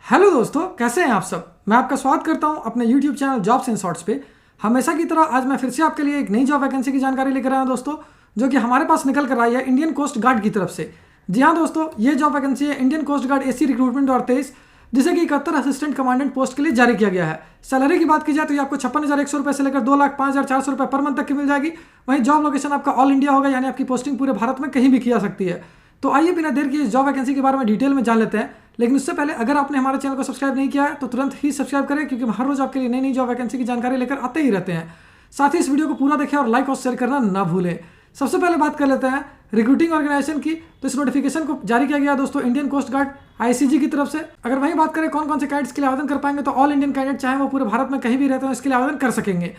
Hello दोस्तों, कैसे हैं आप सब। मैं आपका स्वागत करता हूं अपने YouTube channel jobs in shorts पे। हमेशा की तरह आज मैं फिर से आपके लिए एक नई जॉब वैकेंसी की जानकारी लेकर आया हूं दोस्तों, जो कि हमारे पास निकल कर आई है इंडियन कोस्ट गार्ड की तरफ से। जी हाँ दोस्तों, ये जॉब वैकेंसी है Indian Coast Guard AC recruitment 2023, जिसे कि 71 असिस्टेंट कमांडेंट पोस्ट के लिए जारी किया गया है। सैलरी की बात की जाए तो ये आपको 56,100 रुपये से लेकर 2,05,400 रुपये पर मंथ तक की मिल जाएगी। वहीं जॉब लोकेशन आपका ऑल इंडिया होगा, यानी आपकी पोस्टिंग पूरे भारत में कहीं भी की जा सकती है। तो आइए बिना देर किए इस जॉब वैकेंसी के बारे में डिटेल में जान लेते हैं। लेकिन उससे पहले अगर आपने हमारे चैनल को सब्सक्राइब नहीं किया है तो तुरंत ही सब्सक्राइब करें, क्योंकि हम हर रोज आपके लिए नई नई जॉब वैकेंसी की जानकारी लेकर आते ही रहते हैं। साथ ही इस वीडियो को पूरा देखें और लाइक और शेयर करना ना भूलें। सबसे पहले बात कर लेते हैं रिक्रूटिंग ऑर्गेनाइजेशन की। तो इस नोटिफिकेशन को जारी किया गया दोस्तों इंडियन कोस्ट गार्ड आईसीजी की तरफ से। अगर वहीं बात करें कौन कौन से कैंडिडेट्स के लिए आवेदन कर पाएंगे, तो ऑल इंडियन कैंडिडेट चाहे वो पूरे भारत में कहीं भी रहते हो इसके लिए आवेदन कर सकेंगे।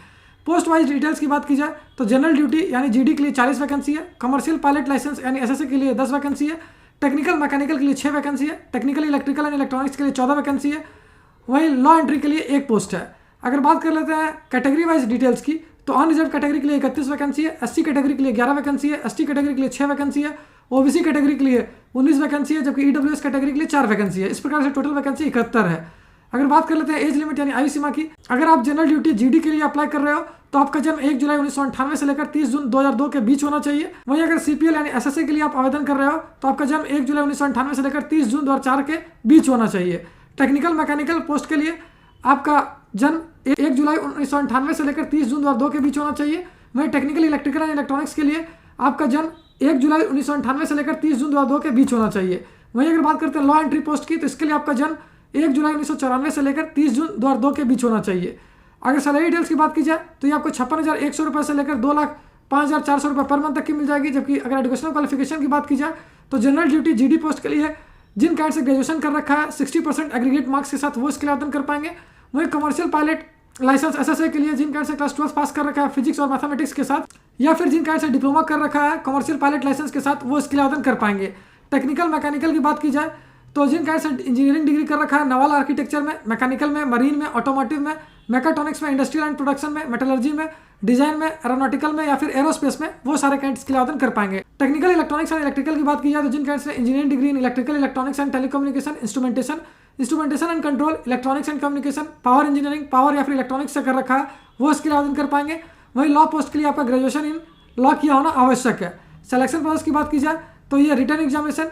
पोस्ट वाइज डिटेल्स की बात की जाए तो जनरल ड्यूटी यानी जीडी के लिए 40 वैकेंसी है, कमर्शियल पायलट लाइसेंस यानी एसएससी के लिए 10 वैकेंसी है, टेक्निकल मैकेनिकल के लिए 6 वैकेंसी है, टेक्निकल इलेक्ट्रिकल एंड इलेक्ट्रॉनिक्स के लिए 14 वैकेंसी है, वहीं लॉ एंट्री के लिए 1 पोस्ट है। अगर बात कर लेते हैं कैटेगरी वाइज डिटेल्स की, तो अनरिजर्व कैटेगरी के लिए 31 वैकेंसी है, एससी कैटेगरी के लिए 11 वैकेंसी है, एसटी कैटेगरी के लिए 6 वैकेंसी है, ओबीसी कैटेगरी के लिए 19 वैकेंसी है, जबकि ईडब्ल्यूएस कैटेगरी के लिए 4 वैकेंसी है। इस प्रकार से टोटल वैकेंसी 71 है। अगर बात कर लेते हैं एज लिमिट यानी आयु सीमा की, अगर आप जनरल ड्यूटी जीडी के लिए अप्लाई कर रहे हो तो आपका जन्म 1 जुलाई 1998 से लेकर 30 जून 2002 के बीच होना चाहिए। वहीं अगर सीपीएल यानी एसएससी के लिए आप आवेदन कर रहे हो तो आपका जन्म 1 जुलाई 1998 से लेकर 30 जून 2004 के बीच होना चाहिए। टेक्निकल मैकेनिकल पोस्ट के लिए आपका जन्म 1 जुलाई 1998 से लेकर 30 जून 2002 के बीच होना चाहिए। वहीं टेक्निकल इलेक्ट्रिकल एंड इलेक्ट्रॉनिक्स के लिए आपका जन्म 1 जुलाई 1998 से लेकर 30 जून 2002 के बीच होना चाहिए। वहीं अगर बात करते हैं लॉ एंट्री पोस्ट की, तो इसके लिए आपका जन्म 1 जुलाई 1994 से लेकर 30 जून 2002 के बीच होना चाहिए। अगर सैलरी डिटेल्स की बात की जाए तो ये आपको 56,100 रुपये से लेकर 2,05,400 रुपये पर मंथ तक की मिल जाएगी। जबकि अगर एजुकेशनल क्वालिफिकेशन की बात की जाए तो जनरल ड्यूटी जीडी पोस्ट के लिए जिन कैंडिडेट से ग्रेजुएशन कर रखा है 60% एग्रीगेट मार्क्स के साथ वो इसके लिए आवेदन कर पाएंगे। वहीं कमर्शियल पायलट लाइसेंस एसएसए के लिए जिन कैंडिडेट से क्लास 12 पास कर रखा है फिजिक्स और मैथमेटिक्स के साथ, या फिर जिन कैंडिडेट से डिप्लोमा कर रखा है कमर्शियल पायलट लाइसेंस के साथ, वो इसके लिए आवेदन कर पाएंगे। टेक्निकल मैकेनिकल की बात की जाए तो जिन कैंडिडेट से इंजीनियरिंग डिग्री कर रखा है नवल आर्किटेक्चर में, मैकेनिकल में, मरीन में, ऑटोमोटिव में, मैकाट्रॉनिक्स में, इंडस्ट्रियल एंड प्रोडक्शन में, मेटलर्जी में, डिजाइन में, एरोनॉटिकल में या फिर एरोस्पेस में, वो सारे कैंडिडेट्स के लिए आवेदन कर पाएंगे। टेक्निकल इलेक्ट्रॉनिक्स एंड इलेक्ट्रिकल की बात की जाए तो जिन कैंडिडेट्स ने engineering degree in electrical electronics and telecommunication, instrumentation and control, electronics and communication, power engineering, power या फिर इलेक्ट्रॉनिक्स से कर रखा है, वो इसके लिए आवेदन कर पाएंगे। वहीं लॉ पोस्ट के लिए आपका ग्रेजुएशन इन लॉ किया होना आवश्यक है। सिलेक्शन प्रोसेस की बात की जाए तो ये return examination,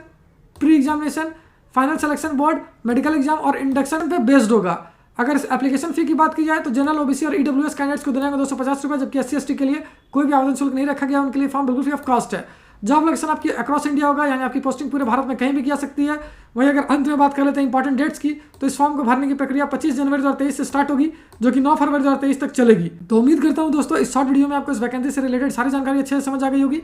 pre examination, final selection board, medical exam और इंडक्शन पे बेस्ड होगा। अगर इस एप्लीकेशन फी की बात की जाए तो जनरल ओबीसी और ईडब्ल्यूएस कैंडिडेट्स को देने में 250 रुपये, जबकि एससी एसटी के लिए कोई भी आवेदन शुल्क नहीं रखा गया, उनके लिए फॉर्म बिल्कुल फ्री ऑफ कॉस्ट है। जॉब लोकेशन आपकी अक्रॉस इंडिया होगा, यानी आपकी पोस्टिंग पूरे भारत में कहीं भी की जा सकती है। वहीं अगर अंत में बात कर लेते हैं इंपॉर्टेंट डेट्स की, तो इस फॉर्म को भरने की प्रक्रिया 25 जनवरी 2023 से स्टार्ट होगी, जो कि 9 फरवरी 2023 तक चलेगी। तो उम्मीद करता हूं दोस्तों इस शॉर्ट वीडियो में आपको इस वैकेंसी से रिलेटेड सारी जानकारी अच्छे से समझ आ गई होगी।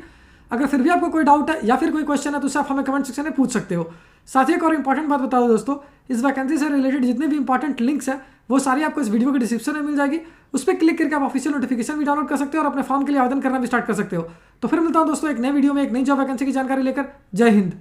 अगर फिर भी आपको कोई डाउट है या फिर कोई क्वेश्चन है तो उसे आप हमें कमेंट सेक्शन में पूछ सकते हो। साथ ही एक और इंपॉर्टेंट बात बता दो दोस्तों, इस वैकेंसी से रिलेटेड जितने भी इंपॉर्टेंट लिंक्स है वो सारी आपको इस वीडियो के डिस्क्रिप्शन में मिल जाएगी। उस पर क्लिक करके आप ऑफिशियल नोटिफिकेशन भी डाउनलोड कर सकते हो और अपने फॉर्म के लिए आवेदन करना भी स्टार्ट कर सकते हो। तो फिर मिलता हूं दोस्तों एक नए वीडियो में एक नई जॉब वैकेंसी की जानकारी लेकर। जय हिंद।